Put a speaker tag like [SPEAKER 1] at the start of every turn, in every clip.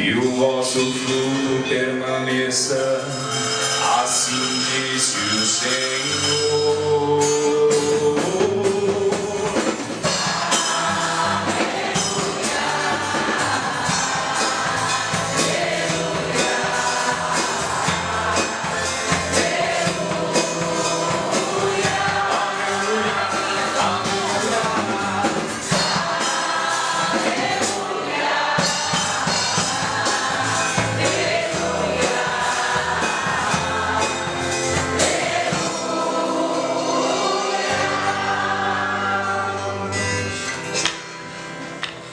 [SPEAKER 1] e o vosso fruto permaneça, assim disse o Senhor.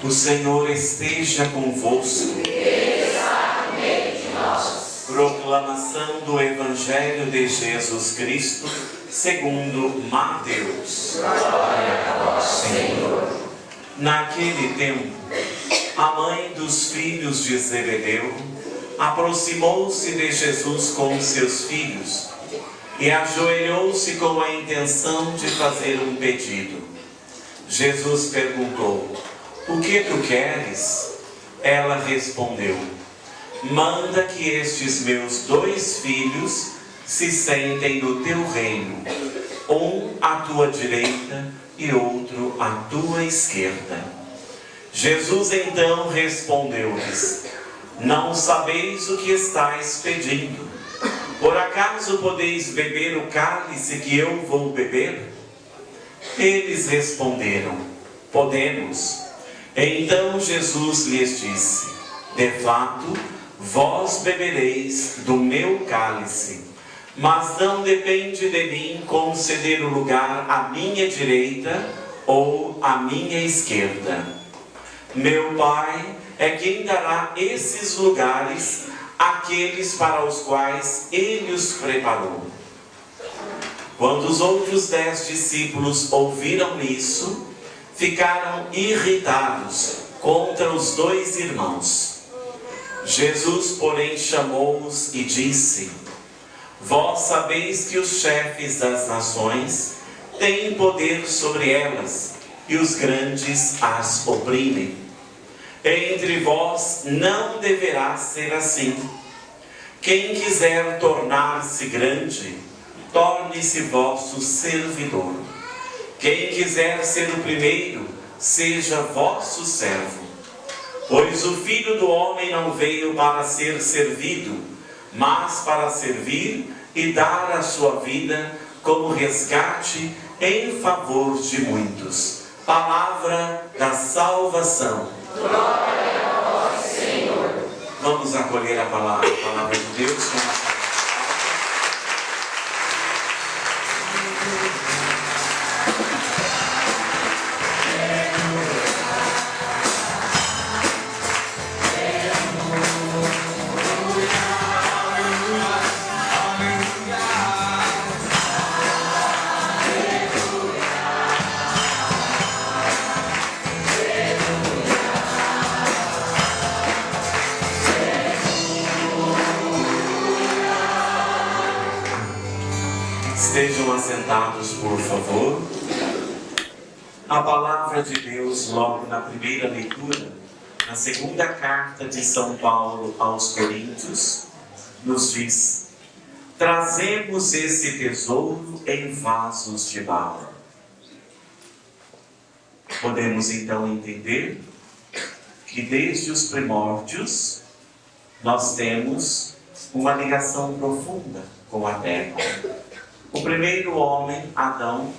[SPEAKER 2] O Senhor esteja convosco. Proclamação do Evangelho de Jesus Cristo segundo Mateus.
[SPEAKER 3] Glória a vós, Senhor.
[SPEAKER 2] Naquele tempo, a mãe dos filhos de Zebedeu aproximou-se de Jesus com seus filhos e ajoelhou-se com a intenção de fazer um pedido. Jesus perguntou: "O que tu queres?" Ela respondeu: "Manda que estes meus 2 filhos se sentem no teu reino, um à tua direita e outro à tua esquerda." Jesus então respondeu-lhes: "Não sabeis o que estáis pedindo. Por acaso podeis beber o cálice que eu vou beber?" Eles responderam: "Podemos." Então Jesus lhes disse: "De fato, vós bebereis do meu cálice, mas não depende de mim conceder o lugar à minha direita ou à minha esquerda. Meu Pai é quem dará esses lugares àqueles para os quais Ele os preparou." Quando os outros 10 discípulos ouviram isso, ficaram irritados contra os 2 irmãos. Jesus, porém, chamou-os e disse: "Vós sabeis que os chefes das nações têm poder sobre elas, e os grandes as oprimem. Entre vós não deverá ser assim. Quem quiser tornar-se grande, torne-se vosso servidor. Quem quiser ser o primeiro, seja vosso servo. Pois o Filho do Homem não veio para ser servido, mas para servir e dar a sua vida como resgate em favor de muitos." Palavra da salvação.
[SPEAKER 3] Glória a vós, Senhor.
[SPEAKER 2] Vamos acolher a palavra de Deus com a Estejam assentados, por favor. A palavra de Deus, logo na primeira leitura, na segunda carta de São Paulo aos Coríntios, nos diz: "Trazemos esse tesouro em vasos de barro." Podemos então entender que desde os primórdios nós temos uma ligação profunda com a terra. O primeiro homem, Adão,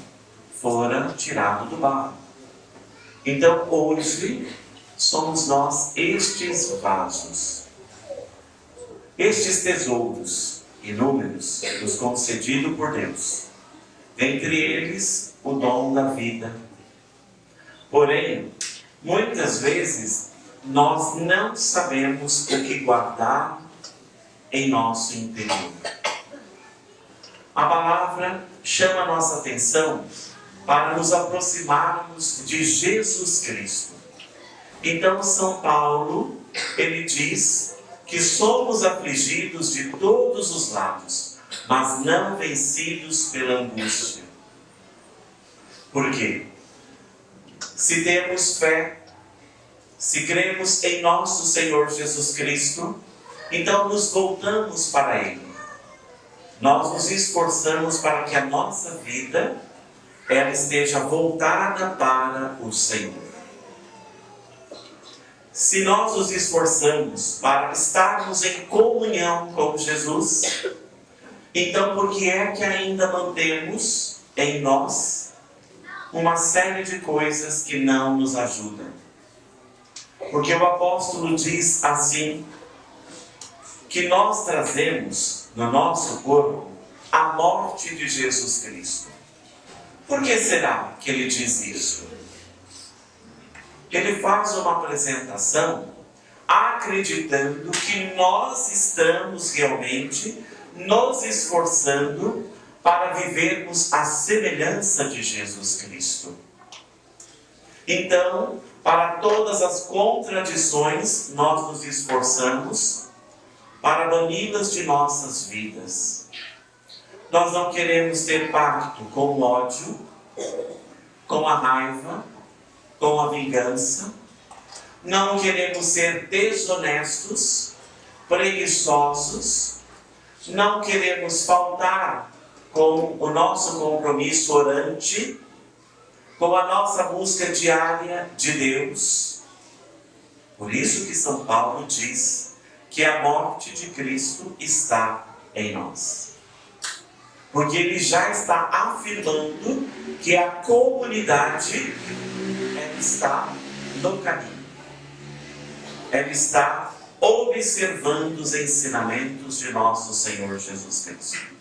[SPEAKER 2] fora tirado do barro. Então hoje somos nós estes vasos, estes tesouros inúmeros nos concedidos por Deus, dentre eles o dom da vida. Porém, muitas vezes nós não sabemos o que guardar em nosso interior. A palavra chama a nossa atenção para nos aproximarmos de Jesus Cristo. Então São Paulo, ele diz que somos afligidos de todos os lados, mas não vencidos pela angústia. Por quê? Se temos fé, Se cremos em nosso Senhor Jesus Cristo, então nos voltamos para Ele. Nós nos esforçamos para que a nossa vida ela esteja voltada para o Senhor. Se nós nos esforçamos para estarmos em comunhão com Jesus, então por que é que ainda mantemos em nós uma série de coisas que não nos ajudam? Porque o apóstolo diz assim, que nós trazemos no nosso corpo a morte de Jesus Cristo. Por que será que ele diz isso? Ele faz uma apresentação acreditando que nós estamos realmente nos esforçando para vivermos a semelhança de Jesus Cristo. Então, para todas as contradições, nós nos esforçamos para bani-las de nossas vidas. Nós não queremos ter pacto com o ódio, com a raiva, com a vingança. Não queremos ser desonestos, preguiçosos. Não queremos faltar com o nosso compromisso orante, com a nossa busca diária de Deus. Por isso que São Paulo diz que a morte de Cristo está em nós. Porque ele já está afirmando que a comunidade ela está no caminho. Ela está observando os ensinamentos de nosso Senhor Jesus Cristo.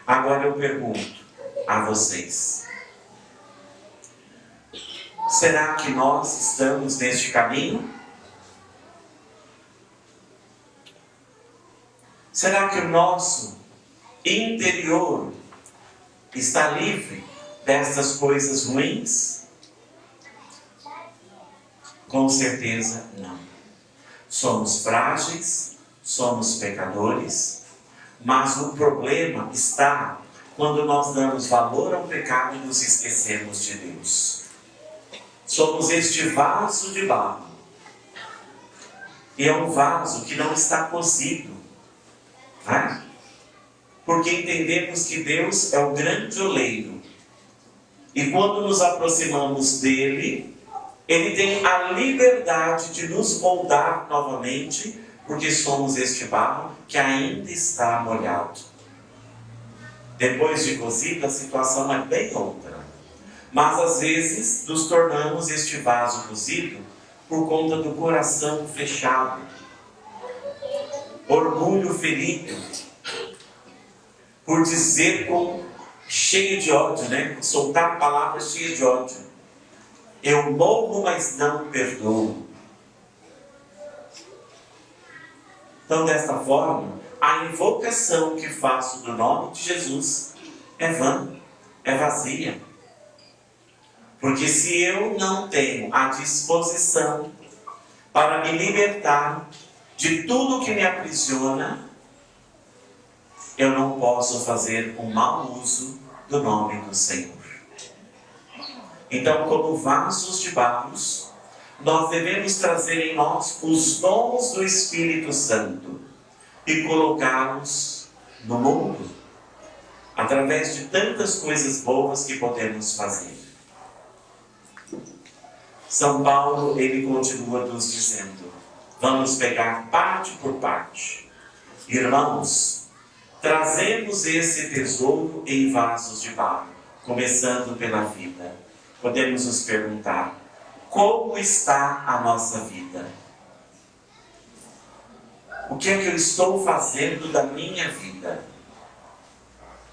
[SPEAKER 2] Agora eu pergunto a vocês: será que nós estamos neste caminho? Será que o nosso interior está livre dessas coisas ruins? Com certeza não. Somos frágeis, somos pecadores, mas o problema está quando nós damos valor ao pecado e nos esquecemos de Deus. Somos este vaso de barro. E é um vaso que não está cozido. Né? Porque entendemos que Deus é o grande oleiro. E quando nos aproximamos dele, ele tem a liberdade de nos moldar novamente, porque somos este barro que ainda está molhado. Depois de cozido, a situação é bem outra. Mas às vezes nos tornamos este vaso cozido por conta do coração fechado, orgulho ferido, por dizer cheio de ódio, né? Soltar palavras cheias de ódio. Eu morro, mas não perdoo. Então, desta forma, a invocação que faço do nome de Jesus é vã, é vazia. Porque se eu não tenho a disposição para me libertar de tudo que me aprisiona, eu não posso fazer um mau uso do nome do Senhor. Então, como vasos de barros, nós devemos trazer em nós os dons do Espírito Santo e colocá-los no mundo, através de tantas coisas boas que podemos fazer. São Paulo, ele continua nos dizendo, vamos pegar parte por parte. Irmãos, trazemos esse tesouro em vasos de barro, começando pela vida. Podemos nos perguntar, como está a nossa vida? O que é que eu estou fazendo da minha vida?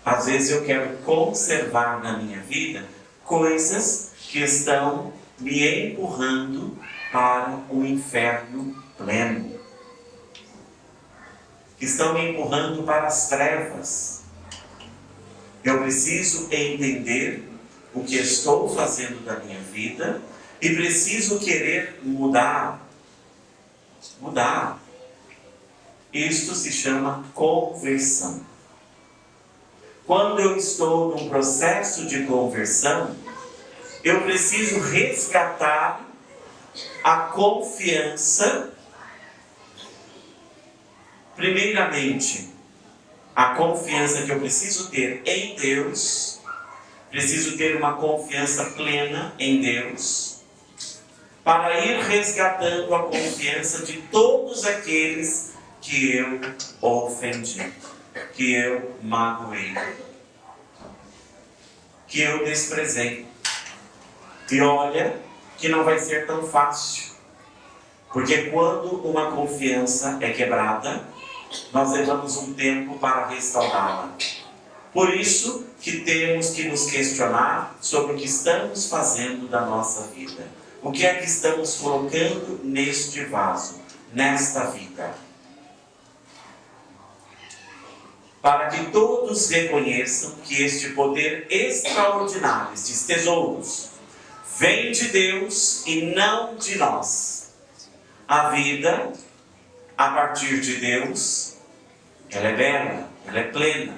[SPEAKER 2] Às vezes eu quero conservar na minha vida coisas que estão me empurrando para o inferno pleno. Que estão me empurrando para as trevas. Eu preciso entender o que estou fazendo da minha vida e preciso querer mudar. Mudar. Isto se chama conversão. Quando eu estou num processo de conversão, eu preciso resgatar a confiança, primeiramente, a confiança que eu preciso ter em Deus, preciso ter uma confiança plena em Deus, para ir resgatando a confiança de todos aqueles que eu ofendi, que eu magoei, que eu desprezei. E olha que não vai ser tão fácil, porque quando uma confiança é quebrada, nós levamos um tempo para restaurá-la. Por isso que temos que nos questionar sobre o que estamos fazendo da nossa vida. O que é que estamos colocando neste vaso, nesta vida? Para que todos reconheçam que este poder extraordinário, estes tesouros, vem de Deus e não de nós. A vida, a partir de Deus, ela é bela, ela é plena,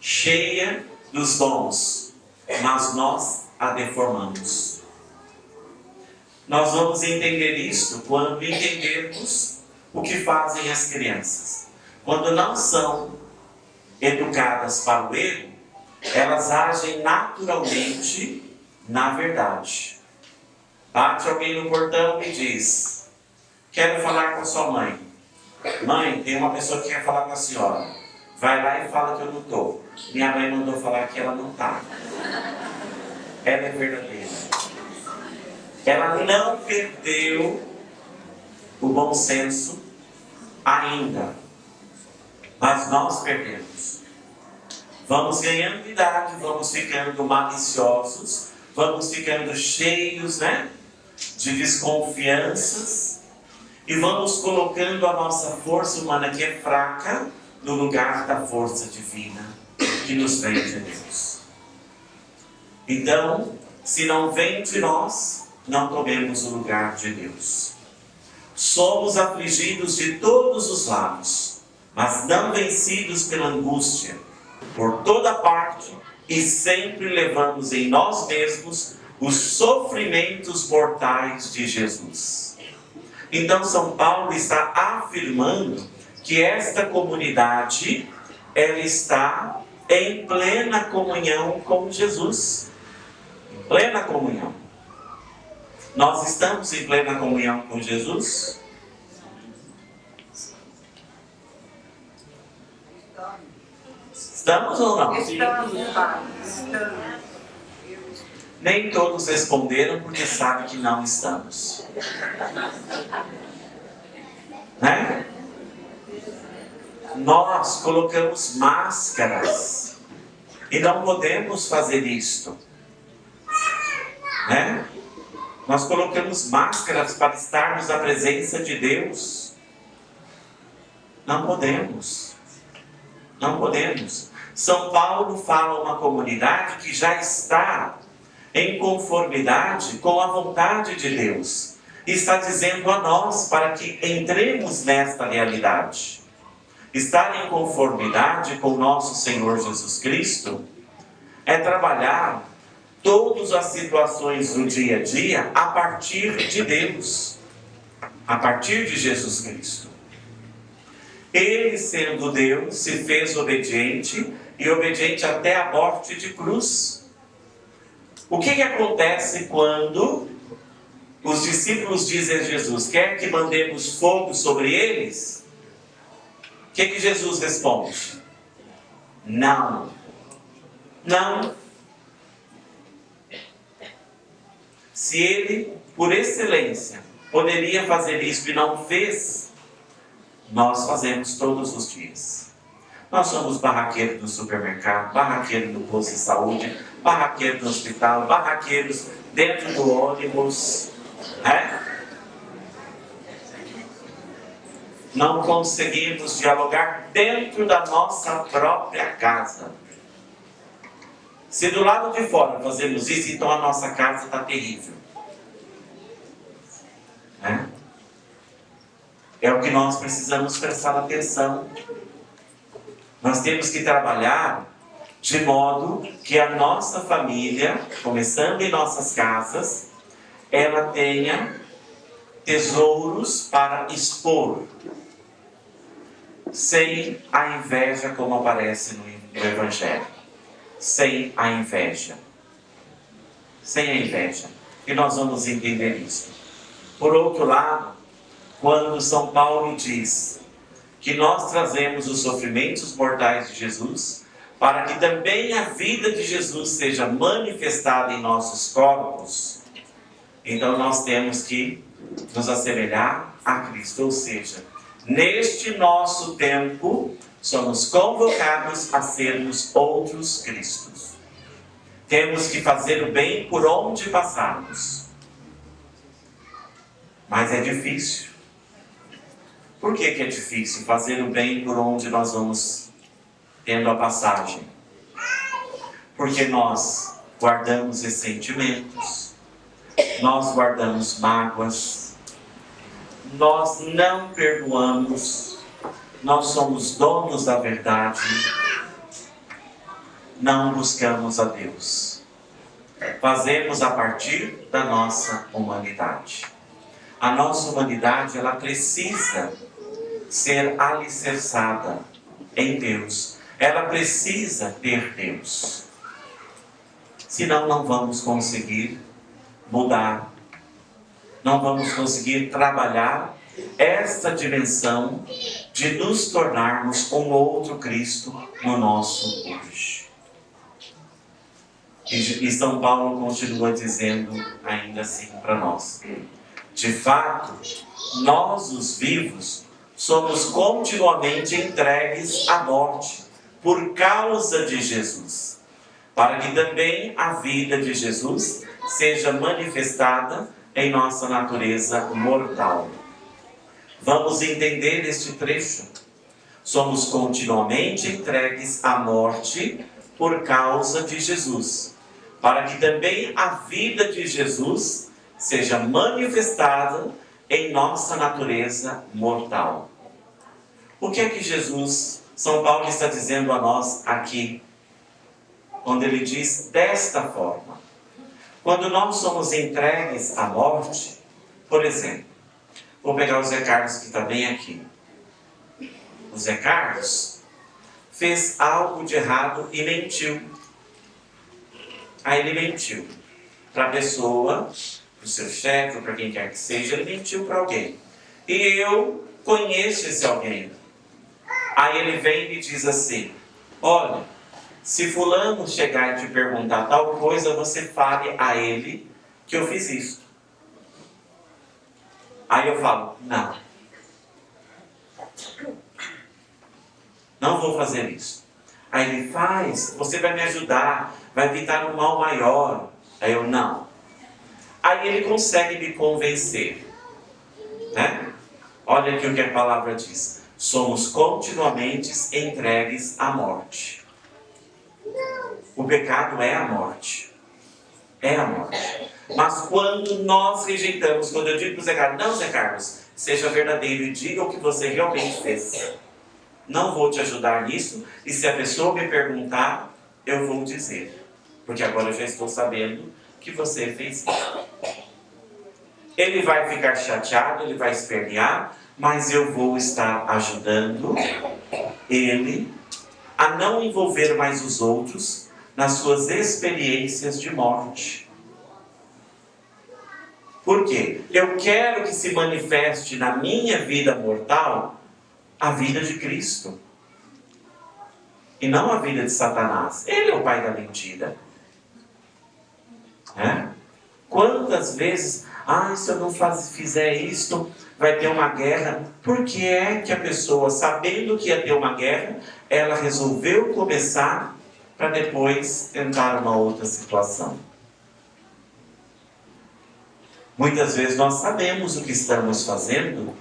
[SPEAKER 2] cheia dos dons, mas nós a deformamos. Nós vamos entender isto quando entendermos o que fazem as crianças. Quando não são educadas para o erro, elas agem naturalmente na verdade. Bate alguém no portão e diz: quero falar com a sua mãe. Mãe, tem uma pessoa que quer falar com a senhora. Vai lá e fala que eu não estou. Minha mãe mandou falar que ela não está. Ela é verdadeira. Ela não perdeu o bom senso ainda. Mas nós perdemos. Vamos ganhando idade, vamos ficando maliciosos, vamos ficando cheios, de desconfianças, e vamos colocando a nossa força humana, que é fraca, no lugar da força divina que nos vem de Deus. Então, se não vem de nós, não tomemos o lugar de Deus. Somos afligidos de todos os lados, mas não vencidos pela angústia. Por toda parte, e sempre levamos em nós mesmos os sofrimentos mortais de Jesus. Então São Paulo está afirmando que esta comunidade, ela está em plena comunhão com Jesus. Em plena comunhão. Nós estamos em plena comunhão com Jesus? Estamos ou não?
[SPEAKER 4] Estamos, Pai. Estamos.
[SPEAKER 2] Nem todos responderam porque sabem que não estamos. Nós colocamos máscaras e não podemos fazer isto. Nós colocamos máscaras para estarmos na presença de Deus. Não podemos. Não podemos. São Paulo fala uma comunidade que já está em conformidade com a vontade de Deus. E está dizendo a nós para que entremos nesta realidade. Estar em conformidade com o nosso Senhor Jesus Cristo é trabalhar todas as situações do dia a dia a partir de Deus, a partir de Jesus Cristo. Ele, sendo Deus, se fez obediente, e obediente até a morte de cruz. O que acontece quando os discípulos dizem a Jesus: quer que mandemos fogo sobre eles? O que Jesus responde? Não. Não. Se ele, por excelência, poderia fazer isso e não fez, nós fazemos todos os dias. Nós somos barraqueiros do supermercado, barraqueiros do posto de saúde, barraqueiros do hospital, barraqueiros dentro do ônibus. Não conseguimos dialogar dentro da nossa própria casa. Se do lado de fora fazemos isso, então a nossa casa está terrível. É o que nós precisamos prestar atenção. Nós temos que trabalhar de modo que a nossa família, começando em nossas casas, ela tenha tesouros para expor, sem a inveja como aparece no Evangelho. Sem a inveja. Sem a inveja. E nós vamos entender isso. Por outro lado, quando São Paulo diz que nós trazemos os sofrimentos mortais de Jesus, para que também a vida de Jesus seja manifestada em nossos corpos, então nós temos que nos assemelhar a Cristo. Ou seja, neste nosso tempo, somos convocados a sermos outros Cristos. Temos que fazer o bem por onde passarmos. Mas é difícil. Por que é difícil fazer o bem por onde nós vamos tendo a passagem? Porque nós guardamos ressentimentos, nós guardamos mágoas, nós não perdoamos, nós somos donos da verdade, não buscamos a Deus. Fazemos a partir da nossa humanidade. A nossa humanidade, ela precisa ser alicerçada em Deus. Ela precisa ter Deus. Senão não vamos conseguir mudar. Não vamos conseguir trabalhar esta dimensão de nos tornarmos um outro Cristo no nosso hoje. E São Paulo continua dizendo ainda assim para nós: de fato, nós os vivos somos continuamente entregues à morte por causa de Jesus, para que também a vida de Jesus seja manifestada em nossa natureza mortal. Vamos entender este trecho. Somos continuamente entregues à morte por causa de Jesus, para que também a vida de Jesus seja manifestada em nossa natureza mortal. O que é que São Paulo está dizendo a nós aqui, quando ele diz desta forma? Quando nós somos entregues à morte, por exemplo, vou pegar o Zé Carlos que está bem aqui. O Zé Carlos fez algo de errado e mentiu. Aí ele mentiu para a pessoa, para o seu chefe, ou para quem quer que seja, ele mentiu para alguém. E eu conheço esse alguém. Aí ele vem e me diz assim: olha, se fulano chegar e te perguntar tal coisa, você fale a ele que eu fiz isso. Aí eu falo: não. Não vou fazer isso. Aí ele faz, você vai me ajudar, vai evitar um mal maior. Aí eu: não. Aí ele consegue me convencer, né? Olha aqui o que a palavra diz: somos continuamente entregues à morte. O pecado é a morte. É a morte. Mas quando nós rejeitamos, quando eu digo para o Zé Carlos: não, Zé Carlos, seja verdadeiro e diga o que você realmente fez. Não vou te ajudar nisso, e se a pessoa me perguntar, eu vou dizer. Porque agora eu já estou sabendo que você fez isso. Ele vai ficar chateado, ele vai espernear, mas eu vou estar ajudando ele a não envolver mais os outros nas suas experiências de morte. Por quê? Eu quero que se manifeste na minha vida mortal a vida de Cristo. E não a vida de Satanás. Ele é o pai da mentira. Quantas vezes, se eu não fizer isto, vai ter uma guerra. Por que é que a pessoa, sabendo que ia ter uma guerra, ela resolveu começar para depois tentar uma outra situação? Muitas vezes nós sabemos o que estamos fazendo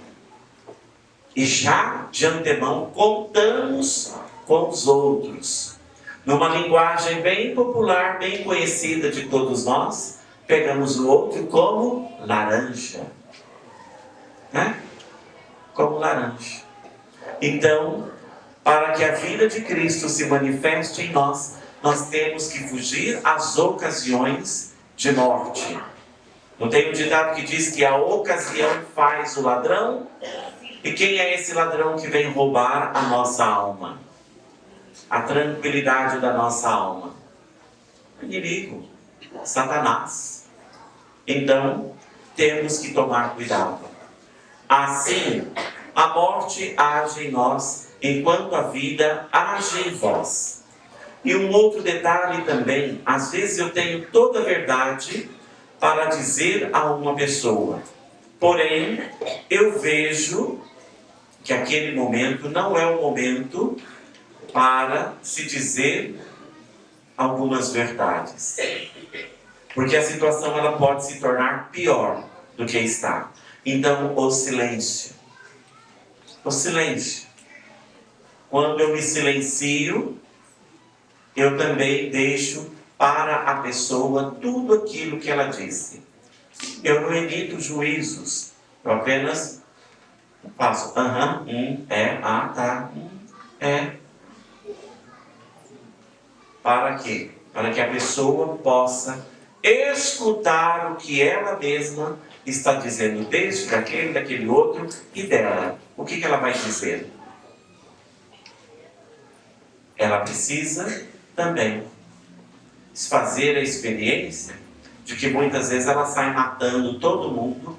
[SPEAKER 2] e já de antemão contamos com os outros. Numa linguagem bem popular, bem conhecida de todos nós, pegamos o outro como laranja. Como laranja. Então, para que a vida de Cristo se manifeste em nós, nós temos que fugir às ocasiões de morte. Não tem um ditado que diz que a ocasião faz o ladrão? E quem é esse ladrão que vem roubar a nossa alma? A tranquilidade da nossa alma? O inimigo, Satanás. Então, temos que tomar cuidado. Assim, a morte age em nós, enquanto a vida age em vós. E um outro detalhe também, às vezes eu tenho toda a verdade para dizer a uma pessoa. Porém, eu vejo que aquele momento não é o momento para se dizer algumas verdades. Porque a situação ela pode se tornar pior do que está. Então, o silêncio. O silêncio. Quando eu me silencio, eu também deixo para a pessoa tudo aquilo que ela disse. Eu não emito juízos. Eu apenas faço tá, é. Para quê? Para que a pessoa possa escutar o que ela mesma está dizendo, desde daquele outro e dela. O que ela vai dizer? Ela precisa também fazer a experiência de que muitas vezes ela sai matando todo mundo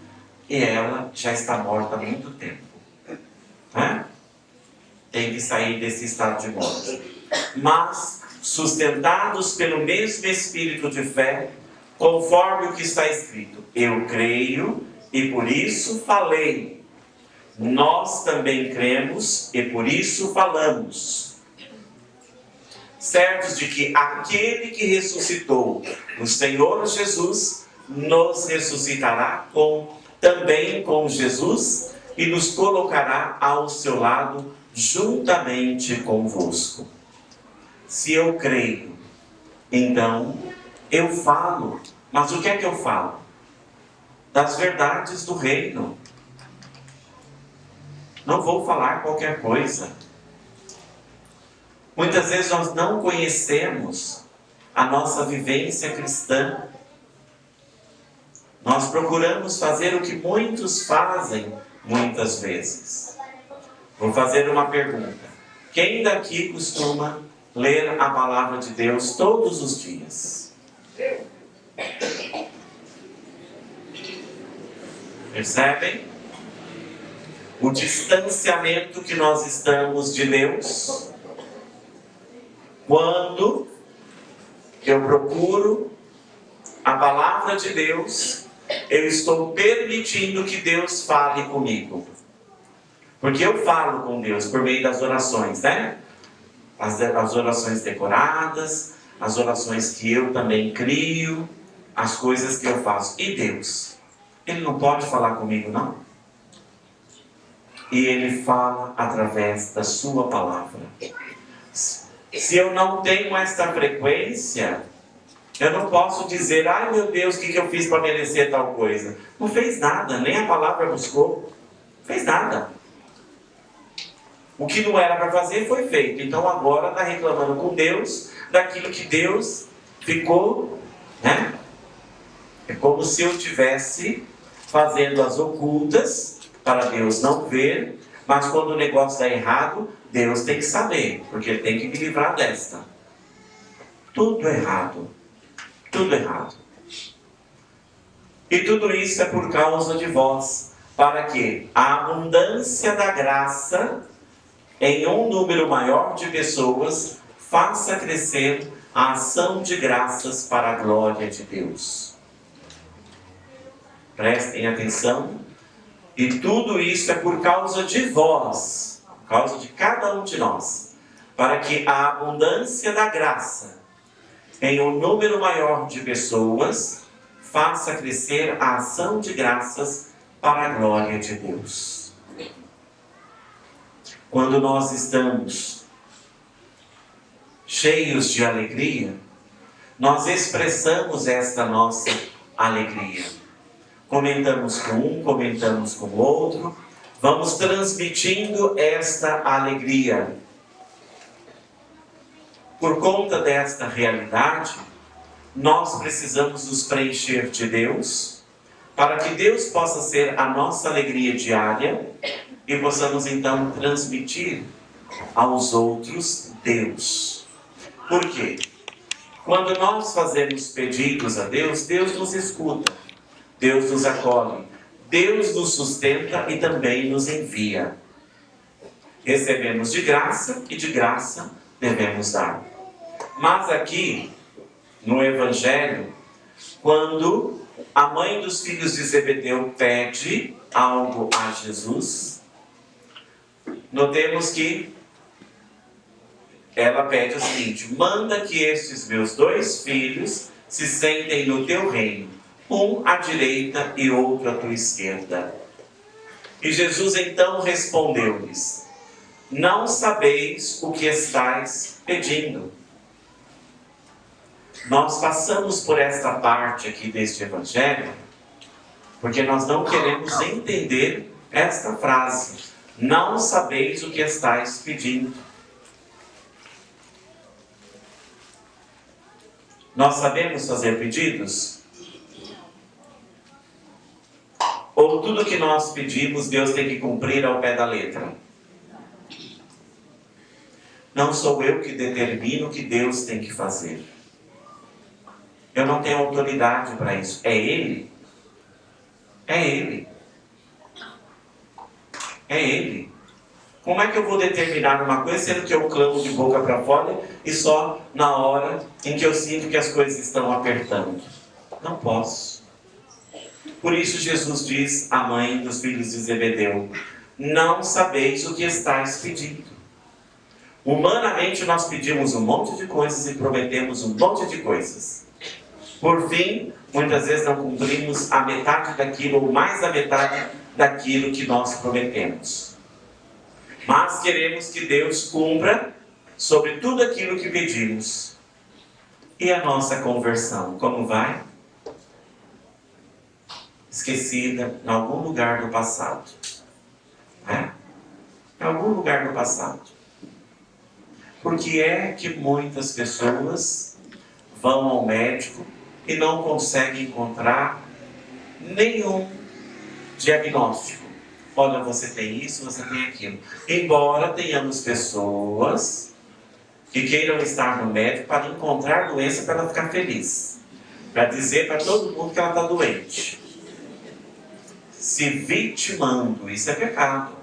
[SPEAKER 2] e ela já está morta há muito tempo. Né? Tem que sair desse estado de morte. Mas, sustentados pelo mesmo espírito de fé, conforme o que está escrito, eu creio e por isso falei. Nós também cremos e por isso falamos. Certos de que aquele que ressuscitou o Senhor Jesus nos ressuscitará também com Jesus e nos colocará ao seu lado juntamente convosco. Se eu creio, então eu falo. Mas o que é que eu falo? Das verdades do reino. Não vou falar qualquer coisa. Muitas vezes nós não conhecemos a nossa vivência cristã. Nós procuramos fazer o que muitos fazem muitas vezes. Vou fazer uma pergunta. Quem daqui costuma ler a palavra de Deus todos os dias? Percebem? O distanciamento que nós estamos de Deus. Quando eu procuro a palavra de Deus, eu estou permitindo que Deus fale comigo. Porque eu falo com Deus por meio das orações, né? As orações decoradas, as orações que eu também crio, as coisas que eu faço. E Deus? Ele não pode falar comigo, não? E Ele fala através da sua palavra. Se eu não tenho esta frequência, eu não posso dizer, ai meu Deus, o que eu fiz para merecer tal coisa? Não fez nada, nem a palavra buscou. Não fez nada. O que não era para fazer foi feito. Então agora está reclamando com Deus daquilo que Deus ficou, né? É como se eu estivesse fazendo as ocultas para Deus não ver, mas quando o negócio está errado, Deus tem que saber, porque Ele tem que me livrar desta. Tudo errado. Tudo errado. E tudo isso é por causa de vós, para que a abundância da graça em um número maior de pessoas faça crescer a ação de graças para a glória de Deus. Prestem atenção. E tudo isso é por causa de vós, por causa de cada um de nós, para que a abundância da graça em um número maior de pessoas faça crescer a ação de graças para a glória de Deus. Quando nós estamos cheios de alegria, nós expressamos esta nossa alegria. Comentamos com um, comentamos com o outro, vamos transmitindo esta alegria. Por conta desta realidade, nós precisamos nos preencher de Deus, para que Deus possa ser a nossa alegria diária e possamos então transmitir aos outros Deus. Por quê? Quando nós fazemos pedidos a Deus, Deus nos escuta, Deus nos acolhe, Deus nos sustenta e também nos envia. Recebemos de graça e de graça devemos dar. Mas aqui, no Evangelho, quando a mãe dos filhos de Zebedeu pede algo a Jesus, notemos que ela pede o seguinte: manda que estes meus 2 filhos se sentem no teu reino, um à direita e outro à tua esquerda. E Jesus então respondeu-lhes: não sabeis o que estais pedindo. Nós passamos por esta parte aqui deste Evangelho porque nós não queremos entender esta frase: não sabeis o que estais pedindo. Nós sabemos fazer pedidos? Ou tudo que nós pedimos Deus tem que cumprir ao pé da letra? Não sou eu que determino o que Deus tem que fazer. Eu não tenho autoridade para isso. É Ele. É Ele. É Ele. Como é que eu vou determinar uma coisa sendo que eu clamo de boca para fora e só na hora em que eu sinto que as coisas estão apertando? Não posso. Por isso Jesus diz à mãe dos filhos de Zebedeu: não sabeis o que estais pedindo. Humanamente nós pedimos um monte de coisas e prometemos um monte de coisas. Por fim, muitas vezes não cumprimos a metade daquilo ou mais da metade daquilo que nós prometemos. Mas queremos que Deus cumpra sobre tudo aquilo que pedimos. E a nossa conversão, como vai? Esquecida em algum lugar do passado. Em algum lugar do passado. Por que é que muitas pessoas vão ao médico e não conseguem encontrar nenhum diagnóstico? Olha, você tem isso, você tem aquilo. Embora tenhamos pessoas que queiram estar no médico para encontrar doença para ela ficar feliz. Para dizer para todo mundo que ela está doente. Se vitimando, isso é pecado.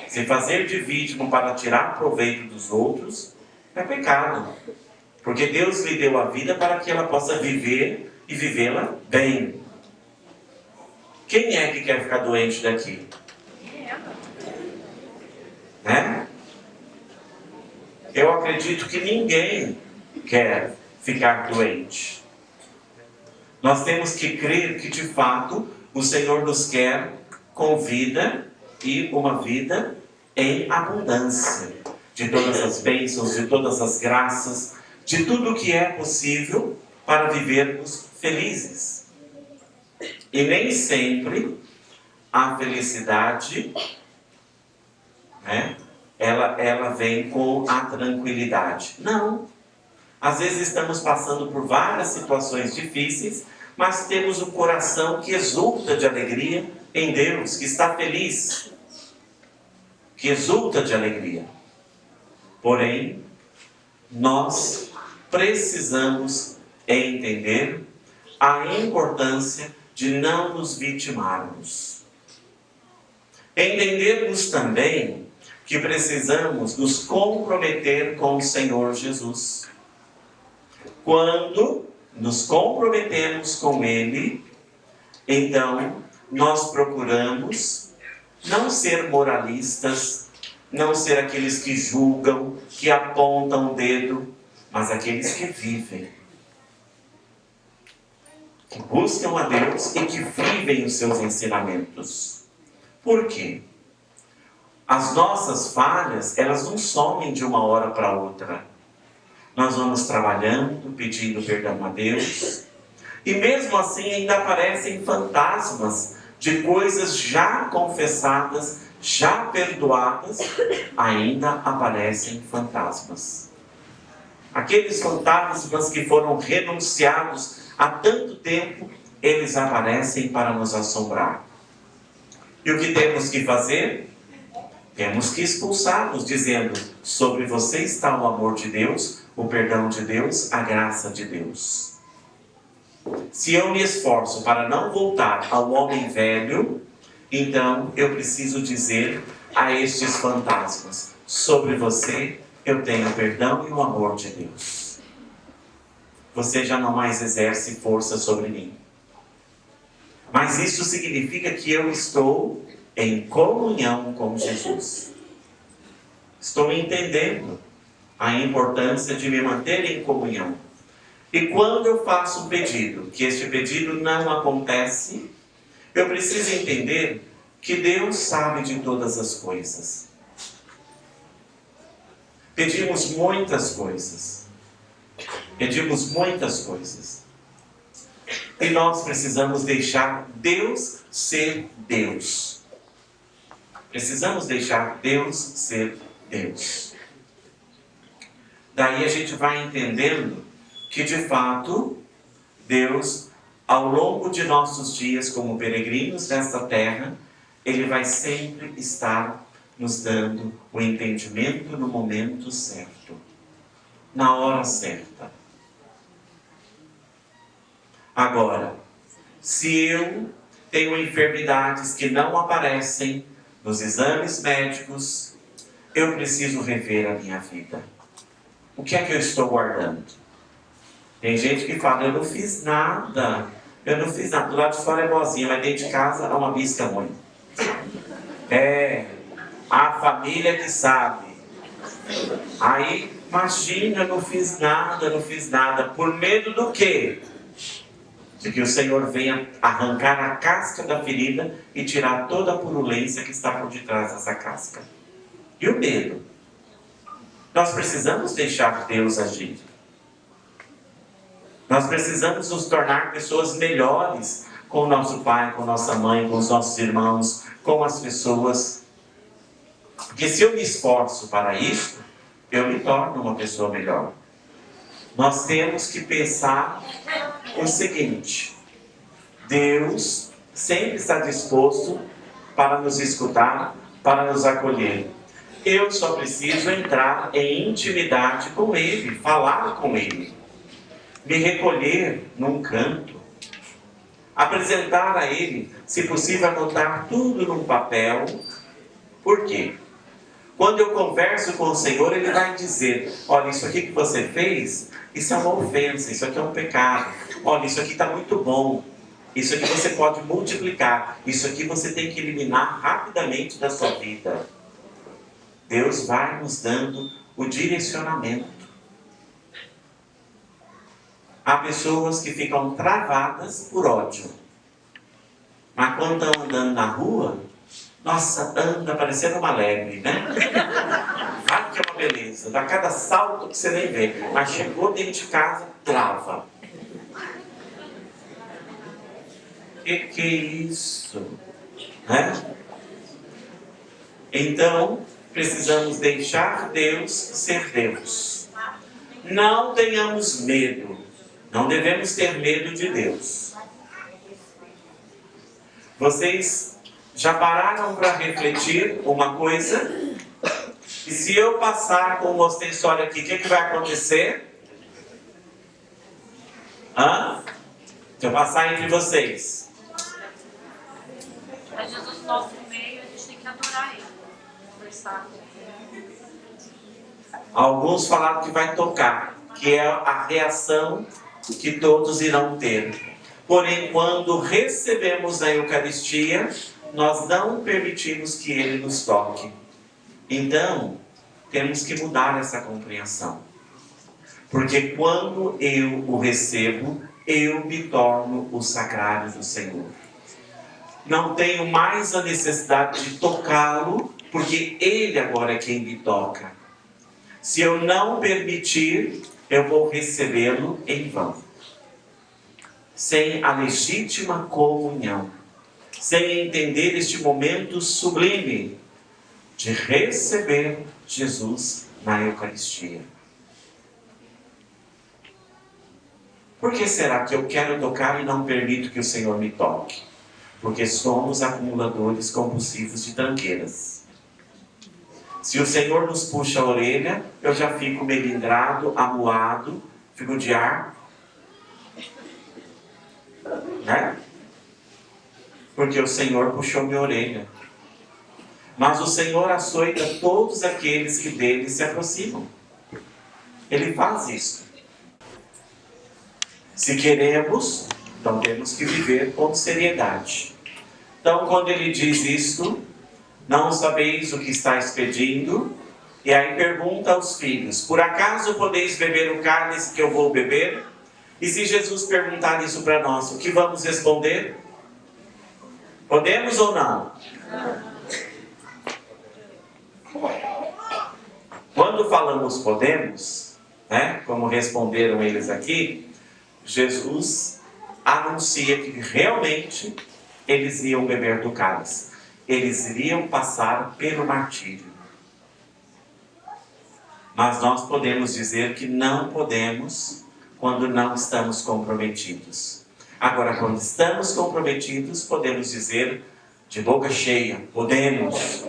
[SPEAKER 2] Se fazer de vítima para tirar proveito dos outros, é pecado. Porque Deus lhe deu a vida para que ela possa viver e vivê-la bem. Quem é que quer ficar doente daqui? Né? Eu acredito que ninguém quer ficar doente. Nós temos que crer que de fato o Senhor nos quer com vida e uma vida em abundância. De todas as bênçãos, de todas as graças, de tudo o que é possível para vivermos felizes. E nem sempre a felicidade, ela vem com a tranquilidade. Não. Às vezes estamos passando por várias situações difíceis, mas temos um coração que exulta de alegria em Deus, que está feliz, que exulta de alegria. Porém, nós precisamos entender a importância de não nos vitimarmos. Entendermos também que precisamos nos comprometer com o Senhor Jesus. Quando nos comprometemos com Ele, então nós procuramos não ser moralistas, não ser aqueles que julgam, que apontam o dedo, mas aqueles que vivem. Que buscam a Deus e que vivem os seus ensinamentos. Por quê? As nossas falhas, elas não somem de uma hora para outra. Nós vamos trabalhando, pedindo perdão a Deus. E mesmo assim ainda aparecem fantasmas de coisas já confessadas, já perdoadas. Ainda aparecem fantasmas. Aqueles fantasmas que foram renunciados há tanto tempo eles aparecem para nos assombrar. E o que temos que fazer? Temos que expulsá-los, dizendo: sobre você está o amor de Deus, o perdão de Deus, a graça de Deus. Se eu me esforço para não voltar ao homem velho, então eu preciso dizer a estes fantasmas: sobre você eu tenho o perdão e o amor de Deus. Você já não mais exerce força sobre mim. Mas isso significa que eu estou em comunhão com Jesus. Estou entendendo a importância de me manter em comunhão. E quando eu faço um pedido, que este pedido não acontece, eu preciso entender que Deus sabe de todas as coisas. Pedimos muitas coisas. Pedimos muitas coisas. E nós precisamos deixar Deus ser Deus. Precisamos deixar Deus ser Deus. Daí a gente vai entendendo que, de fato, Deus, ao longo de nossos dias como peregrinos nesta terra, Ele vai sempre estar nos dando o entendimento no momento certo, na hora certa. Agora, se eu tenho enfermidades que não aparecem nos exames médicos, eu preciso rever a minha vida. O que é que eu estou guardando? Tem gente que fala: eu não fiz nada. Eu não fiz nada. Do lado de fora é boazinha, mas dentro de casa é uma bisca ruim. A família que sabe. Aí, imagina, eu não fiz nada. Por medo do quê? De que o Senhor venha arrancar a casca da ferida e tirar toda a purulência que está por detrás dessa casca. E o medo? Nós precisamos deixar Deus agir. Nós precisamos nos tornar pessoas melhores com o nosso pai, com nossa mãe, com os nossos irmãos, com as pessoas. Porque se eu me esforço para isso, eu me torno uma pessoa melhor. Nós temos que pensar o seguinte: Deus sempre está disposto para nos escutar, para nos acolher. Eu só preciso entrar em intimidade com Ele, falar com Ele, me recolher num canto, apresentar a Ele, se possível anotar tudo num papel. Por quê? Quando eu converso com o Senhor, Ele vai dizer: olha, isso aqui que você fez, isso é uma ofensa, isso aqui é um pecado. Olha, isso aqui está muito bom. Isso aqui você pode multiplicar. Isso aqui você tem que eliminar rapidamente da sua vida. Deus vai nos dando o direcionamento. Há pessoas que ficam travadas por ódio. Mas quando estão andando na rua, nossa, anda parecendo uma lebre, né? Vai que é uma beleza. Dá cada salto que você nem vê. Mas chegou dentro de casa, trava. Que é isso? Né? Então, precisamos deixar Deus ser Deus. Não tenhamos medo. Não devemos ter medo de Deus. Vocês já pararam para refletir uma coisa? E se eu passar com o ostensório aqui, o que vai acontecer? Se eu passar entre vocês.
[SPEAKER 4] É Jesus no nosso meio, a gente tem que adorar Ele, conversar.
[SPEAKER 2] Alguns falaram que vai tocar, que é a reação que todos irão ter. Porém, quando recebemos a Eucaristia, nós não permitimos que Ele nos toque. Então, temos que mudar essa compreensão. Porque quando eu o recebo, eu me torno o sacrário do Senhor. Não tenho mais a necessidade de tocá-lo, porque Ele agora é quem me toca. Se eu não permitir, eu vou recebê-lo em vão. Sem a legítima comunhão. Sem entender este momento sublime de receber Jesus na Eucaristia. Por que será que eu quero tocar e não permito que o Senhor me toque? Porque somos acumuladores compulsivos de tranqueiras. Se o Senhor nos puxa a orelha, eu já fico melindrado, amuado, fico de ar. Né? Porque o Senhor puxou minha orelha. Mas o Senhor açoita todos aqueles que dele se aproximam. Ele faz isso. Se queremos, então temos que viver com seriedade. Então, quando ele diz isto, não sabeis o que estáis pedindo, e aí pergunta aos filhos, por acaso podeis beber o cálice que eu vou beber? E se Jesus perguntar isso para nós, o que vamos responder? Podemos ou não? Quando falamos podemos, né, como responderam eles aqui, Jesus anuncia que realmente eles iam beber do cálice. Eles iriam passar pelo martírio. Mas nós podemos dizer que não podemos quando não estamos comprometidos. Agora, quando estamos comprometidos, podemos dizer de boca cheia, podemos.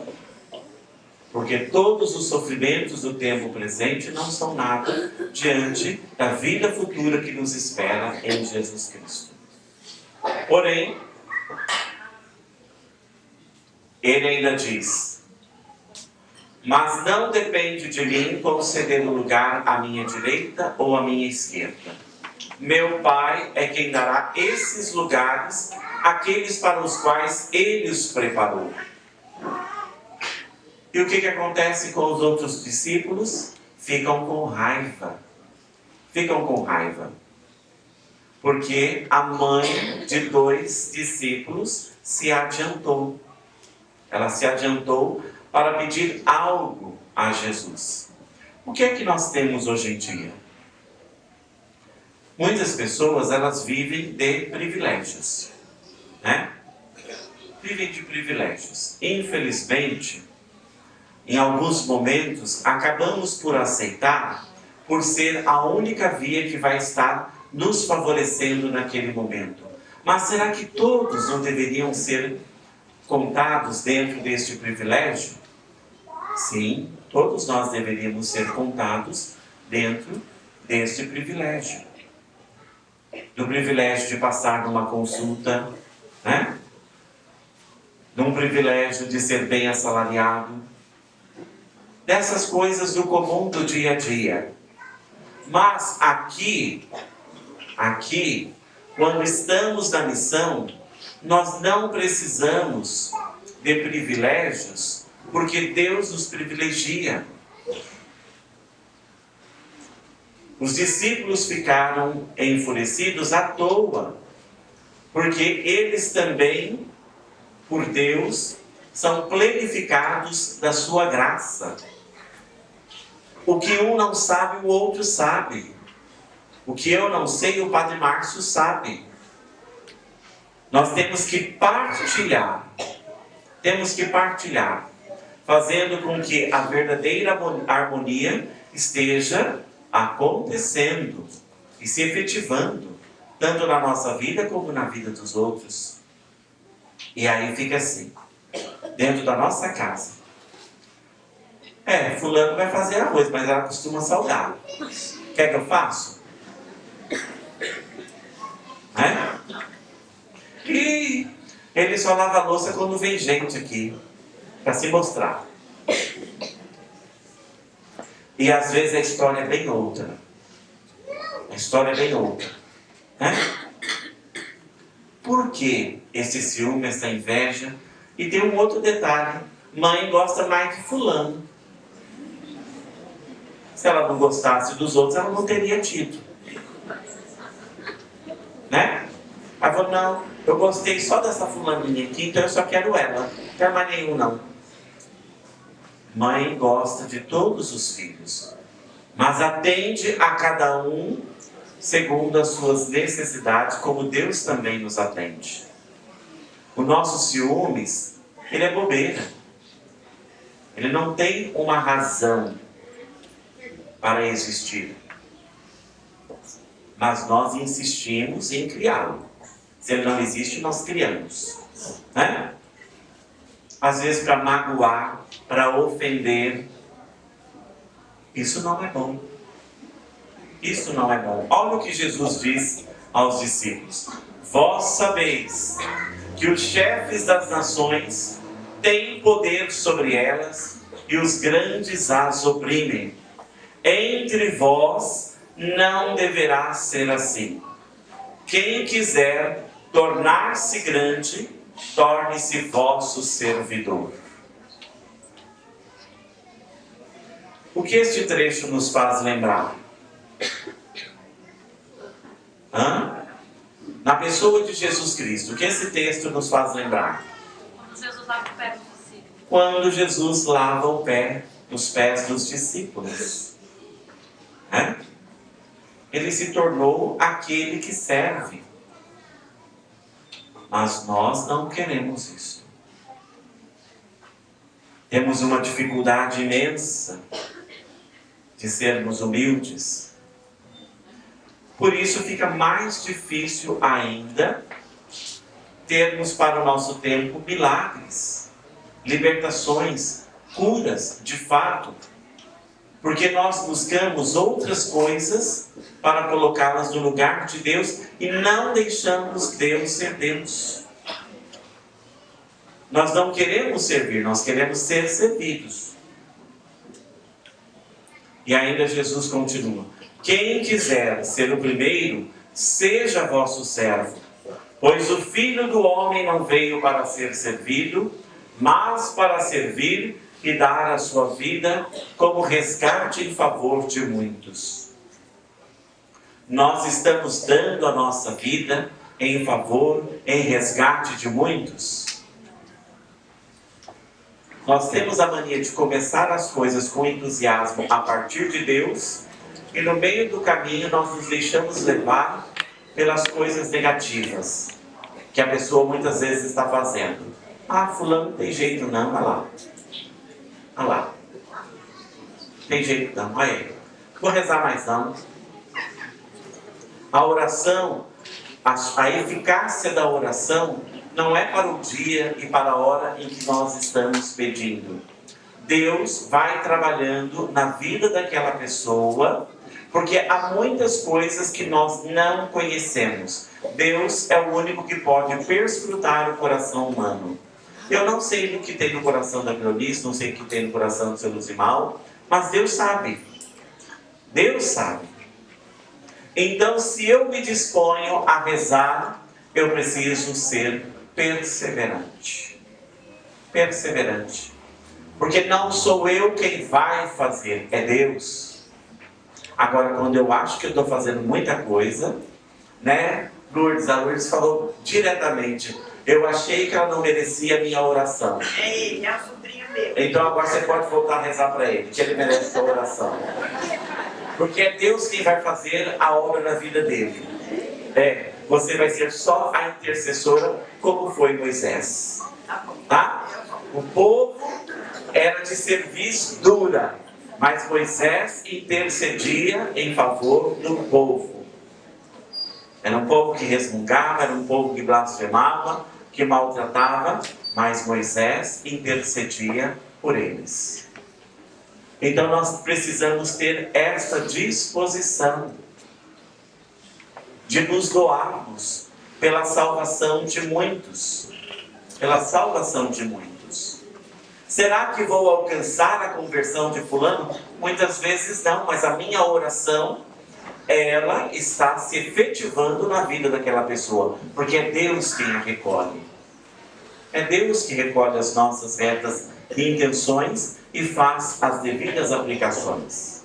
[SPEAKER 2] Porque todos os sofrimentos do tempo presente não são nada diante da vida futura que nos espera em Jesus Cristo. Porém, ele ainda diz, mas não depende de mim conceder um lugar à minha direita ou à minha esquerda. Meu Pai é quem dará esses lugares àqueles para os quais Ele os preparou. E o que acontece com os outros discípulos? Ficam com raiva. Ficam com raiva. Porque a mãe de 2 discípulos se adiantou. Ela se adiantou para pedir algo a Jesus. O que é que nós temos hoje em dia? Muitas pessoas, elas vivem de privilégios. Né? Vivem de privilégios. Infelizmente, em alguns momentos, acabamos por aceitar, por ser a única via que vai estar nos favorecendo naquele momento. Mas será que todos não deveriam ser contados dentro deste privilégio? Sim, todos nós deveríamos ser contados dentro deste privilégio. Do privilégio de passar numa consulta, né? De privilégio de ser bem assalariado, dessas coisas do comum do dia a dia. Mas aqui, quando estamos na missão, nós não precisamos de privilégios, porque Deus nos privilegia. Os discípulos ficaram enfurecidos à toa, porque eles também, por Deus, são plenificados da sua graça. O que um não sabe, o outro sabe. O que eu não sei, o Padre Márcio sabe. Nós temos que partilhar. Temos que partilhar. Fazendo com que a verdadeira harmonia esteja acontecendo e se efetivando, tanto na nossa vida como na vida dos outros. E aí fica assim, dentro da nossa casa. Fulano vai fazer arroz, mas ela costuma salgar. Quer que eu faça? E ele só lava a louça quando vem gente aqui, para se mostrar. E às vezes a história é bem outra. A história é bem outra. Por que esse ciúme, essa inveja? E tem um outro detalhe. Mãe gosta mais de fulano. Se ela não gostasse dos outros, ela não teria tido. Né? Ela falou, não, eu gostei só dessa fulaninha aqui, então eu só quero ela. Não quero mais nenhum, não. Mãe gosta de todos os filhos, mas atende a cada um segundo as suas necessidades, como Deus também nos atende. O nosso ciúmes, ele é bobeira. Ele não tem uma razão para existir. mas nós insistimos em criá-lo. Se ele não existe, nós criamos, né? Às vezes para magoar, para ofender. Isso não é bom. Isso não é bom. Olha o que Jesus diz aos discípulos: vós sabeis que os chefes das nações têm poder sobre elas e os grandes as oprimem. Entre vós não deverá ser assim. Quem quiser tornar-se grande, torne-se vosso servidor. O que este trecho nos faz lembrar? Na pessoa de Jesus Cristo, o que esse texto nos faz lembrar?
[SPEAKER 4] Quando Jesus lava o pé dos discípulos.
[SPEAKER 2] Quando Jesus lava os pés dos discípulos. Ele se tornou aquele que serve. Mas nós não queremos isso. Temos uma dificuldade imensa de sermos humildes. Por isso fica mais difícil ainda termos para o nosso tempo milagres, libertações, curas, de fato. Porque nós buscamos outras coisas para colocá-las no lugar de Deus e não deixamos Deus ser Deus. Nós não queremos servir, nós queremos ser servidos. E ainda Jesus continua: quem quiser ser o primeiro, seja vosso servo. Pois o Filho do Homem não veio para ser servido, mas para servir e dar a sua vida como resgate em favor de muitos. Nós estamos dando a nossa vida em favor, em resgate de muitos. Nós temos a mania de começar as coisas com entusiasmo a partir de Deus, e no meio do caminho nós nos deixamos levar pelas coisas negativas que a pessoa muitas vezes está fazendo. Fulano tem jeito não, olha lá. Olha lá. Tem jeito não, olha aí. Vou rezar mais não. A oração, a eficácia da oração não é para o dia e para a hora em que nós estamos pedindo. Deus vai trabalhando na vida daquela pessoa, porque há muitas coisas que nós não conhecemos. Deus é o único que pode perscrutar o coração humano. Eu não sei o que tem no coração da Cleonice, não sei o que tem no coração do seu Luzimal, mas Deus sabe. Deus sabe. Então, se eu me disponho a rezar, eu preciso ser perseverante. Perseverante. Porque não sou eu quem vai fazer, é Deus. Agora, quando eu acho que eu estou fazendo muita coisa, né? A Lourdes falou diretamente: eu achei que ela não merecia a minha oração.
[SPEAKER 3] É ele, é a sobrinha dele.
[SPEAKER 2] Então agora você pode voltar a rezar para ele, que ele merece a sua oração. Porque é Deus quem vai fazer a obra na vida dele. Você vai ser só a intercessora, como foi Moisés. Tá? O povo era de serviço dura, mas Moisés intercedia em favor do povo. Era um povo que resmungava, era um povo que blasfemava, que maltratava, mas Moisés intercedia por eles. Então nós precisamos ter essa disposição de nos doarmos pela salvação de muitos. Pela salvação de muitos. Será que vou alcançar a conversão de fulano? Muitas vezes não, mas a minha oração, ela está se efetivando na vida daquela pessoa, porque é Deus quem a recolhe. É Deus que recolhe as nossas retas intenções e faz as devidas aplicações.